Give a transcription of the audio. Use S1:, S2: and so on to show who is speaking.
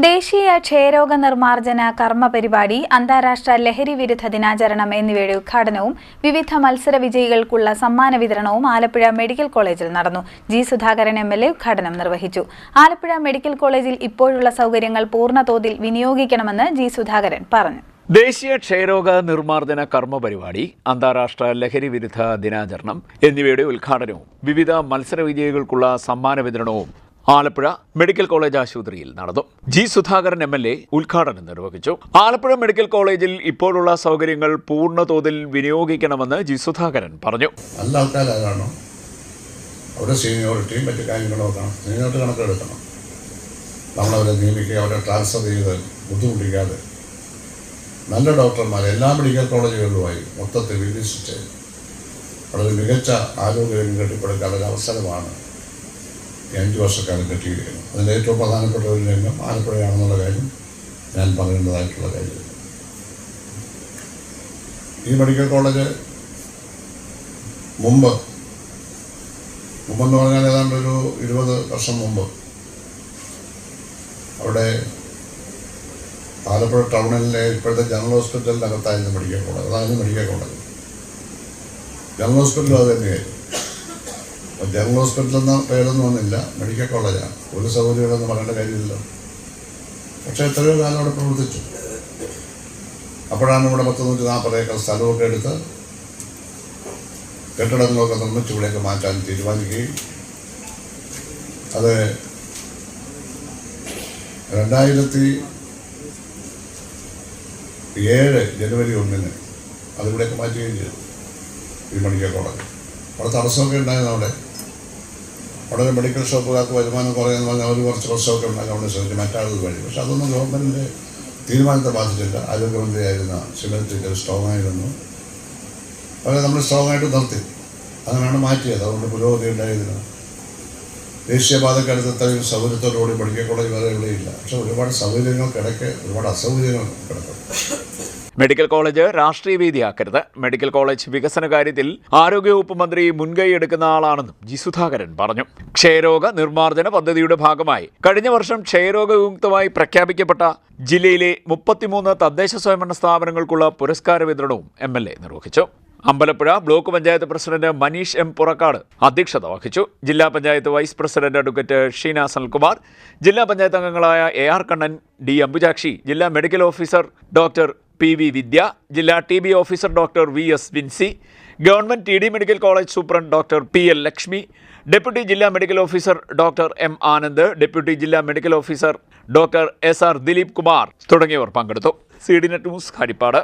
S1: ദേശീയ ക്ഷയരോഗ നിർമ്മാർജ്ജന കർമ്മ പരിപാടി, അന്താരാഷ്ട്ര ലഹരി വിരുദ്ധ ദിനാചരണം എന്നിവയുടെ ഉദ്ഘാടനവും വിവിധ മത്സര വിജയികൾക്കുള്ള സമ്മാന വിതരണവും ആലപ്പുഴ മെഡിക്കൽ കോളേജിൽ നടന്നു. ജി സുധാകരൻ MLA ഉദ്ഘാടനം നിർവഹിച്ചു. ആലപ്പുഴ മെഡിക്കൽ കോളേജിൽ ഇപ്പോഴുള്ള സൗകര്യങ്ങൾ പൂർണ്ണതോതിൽ വിനിയോഗിക്കണമെന്ന് ജി സുധാകരൻ പറഞ്ഞു.
S2: ദേശീയ ക്ഷയരോഗ നിർമ്മാർജ്ജന കർമ്മ പരിപാടി, അന്താരാഷ്ട്ര ലഹരി വിരുദ്ധ ദിനാചരണം എന്നിവയുടെ ഉദ്ഘാടനവും വിവിധ മത്സര വിജയികൾക്കുള്ള സമ്മാന വിതരണവും ആലപ്പുഴ മെഡിക്കൽ കോളേജ് ആശുപത്രിയിൽ നടന്നു. ജി സുധാകരൻ MLA ഉദ്ഘാടനം നിർവഹിച്ചു. ആലപ്പുഴ മെഡിക്കൽ കോളേജിൽ ഇപ്പോഴുള്ള സൗകര്യങ്ങൾ പൂർണ്ണതോതിൽ വിനിയോഗിക്കണമെന്ന് ജി സുധാകരൻ പറഞ്ഞു.
S3: നല്ല ആൾക്കാരാണോ അവരുടെ സീനിയോറിറ്റിയും മറ്റു കാര്യങ്ങളും നോക്കണം, സീനിയോറിറ്റി കണക്കെടുക്കണം. നമ്മളവരെ നിയമിക്കുക, അവരെ ട്രാൻസ്ഫർ ചെയ്ത് ബുദ്ധിമുട്ടിക്കാതെ നല്ല ഡോക്ടർമാരെ എല്ലാ മെഡിക്കൽ കോളേജുകളിലുമായി മൊത്തത്തിൽ വിന്യസിച്ച് വളരെ മികച്ച ആരോഗ്യം കെട്ടിപ്പടുക്കാനുള്ള അവസരമാണ് 5 വർഷക്കാലം കെട്ടിയിരിക്കുന്നത്. അതിൻ്റെ ഏറ്റവും പ്രധാനപ്പെട്ട ഒരു രംഗം ആലപ്പുഴയാണെന്നുള്ള കാര്യം ഞാൻ പറയേണ്ടതായിട്ടുള്ള കാര്യം. ഈ മെഡിക്കൽ കോളേജ് മുമ്പെന്ന് പറഞ്ഞാൽ ഏതാണ്ട് ഒരു 20 വർഷം മുമ്പ് അവിടെ ആലപ്പുഴ ടൗണിലെ ഇപ്പോഴത്തെ ജനറൽ ഹോസ്പിറ്റലിൻ്റെ അകത്തായിരുന്നു മെഡിക്കൽ കോളേജ്. അതായിരുന്നു മെഡിക്കൽ കോളേജ്. ജനറൽ ഹോസ്പിറ്റലും അത് തന്നെയായിരുന്നു. അപ്പോൾ ജനറൽ ഹോസ്പിറ്റൽ എന്ന പേരൊന്നും വന്നില്ല, മെഡിക്കൽ കോളേജാണ്. ഒരു സൗകര്യങ്ങളൊന്നും പറയേണ്ട കാര്യമില്ലല്ലോ. പക്ഷേ എത്രയോ കാലം അവിടെ പ്രവർത്തിച്ചു. അപ്പോഴാണ് ഇവിടെ 140 ഏക്കർ സ്ഥലമൊക്കെ എടുത്ത് കെട്ടിടങ്ങളൊക്കെ നിർമ്മിച്ച് ഇവിടെയൊക്കെ മാറ്റാൻ തീരുമാനിക്കുകയും അത് 2007 ജനുവരി 1 അതിവിടെയൊക്കെ മാറ്റുകയും ചെയ്തു. ഈ മെഡിക്കൽ കോളേജ് അവിടെ തടസ്സമൊക്കെ ഉണ്ടായിരുന്നു. അവിടെ മെഡിക്കൽ ഷോപ്പുകാർക്ക് വരുമാനം കുറയുമെന്ന് പറഞ്ഞാൽ അവർ കുറച്ച് പ്രശ്നമൊക്കെ ഉണ്ടാക്കി അവിടെ ശ്രമിച്ചു മാറ്റാതെ വഴി. പക്ഷെ അതൊന്നും ഗവൺമെൻറ്റിൻ്റെ തീരുമാനത്തെ ബാധിച്ചില്ല. ആരോഗ്യമന്ത്രിയായിരുന്ന ശിവൻജിക്ക് സ്ട്രോങ് ആയിരുന്നു. അവരെ നമ്മൾ സ്ട്രോങ് ആയിട്ട് നിർത്തി. അങ്ങനെയാണ് മാറ്റിയത്. അതുകൊണ്ട് പുരോഗതി ഉണ്ടായതിന് ദേശീയപാതക്കടുത്ത് ഇത്രയും സൗകര്യത്തോടുകൂടി മെഡിക്കൽ കോളേജ് വേറെ എവിടെയില്ല. പക്ഷെ ഒരുപാട് സൗകര്യങ്ങൾക്കിടയ്ക്ക് ഒരുപാട് അസൗകര്യങ്ങൾ കിടക്കും.
S2: മെഡിക്കൽ കോളേജ് രാഷ്ട്രീയ വേദിയാക്കരുത്. മെഡിക്കൽ കോളേജ് വികസന കാര്യത്തിൽ ആരോഗ്യവകുപ്പ് മന്ത്രി മുൻകൈ എടുക്കുന്ന ആളാണെന്നും ജി സുധാകരൻ പറഞ്ഞു. ക്ഷയരോഗ നിർമ്മാർജ്ജന പദ്ധതിയുടെ ഭാഗമായി കഴിഞ്ഞ വർഷം ക്ഷയരോഗവിമുക്തമായി പ്രഖ്യാപിക്കപ്പെട്ട ജില്ലയിലെ 33 തദ്ദേശ സ്വയംഭരണ സ്ഥാപനങ്ങൾക്കുള്ള പുരസ്കാര വിതരണവും MLA നിർവഹിച്ചു. Ambalappuzha block panchayat president Manish M. Purakkad അധ്യക്ഷത വഹിച്ചു. ജില്ലാ panchayat vice president advocate Sheena Salkumar, ജില്ലാ പഞ്ചായത്ത് അംഗങ്ങളായ AR കണ്ണൻ, D. അംബുജാക്ഷി, ജില്ലാ medical officer doctor PV Vidya, ജില്ലാ TB officer doctor VS Vincy, government TD medical college superintendent doctor PL Lakshmi, deputy ജില്ലാ medical officer doctor M. Anand, deputy ജില്ലാ medical officer doctor SR Dileep Kumar തുടങ്ങിയവർ പങ്കെടുത്തു. CDNet news Harippad.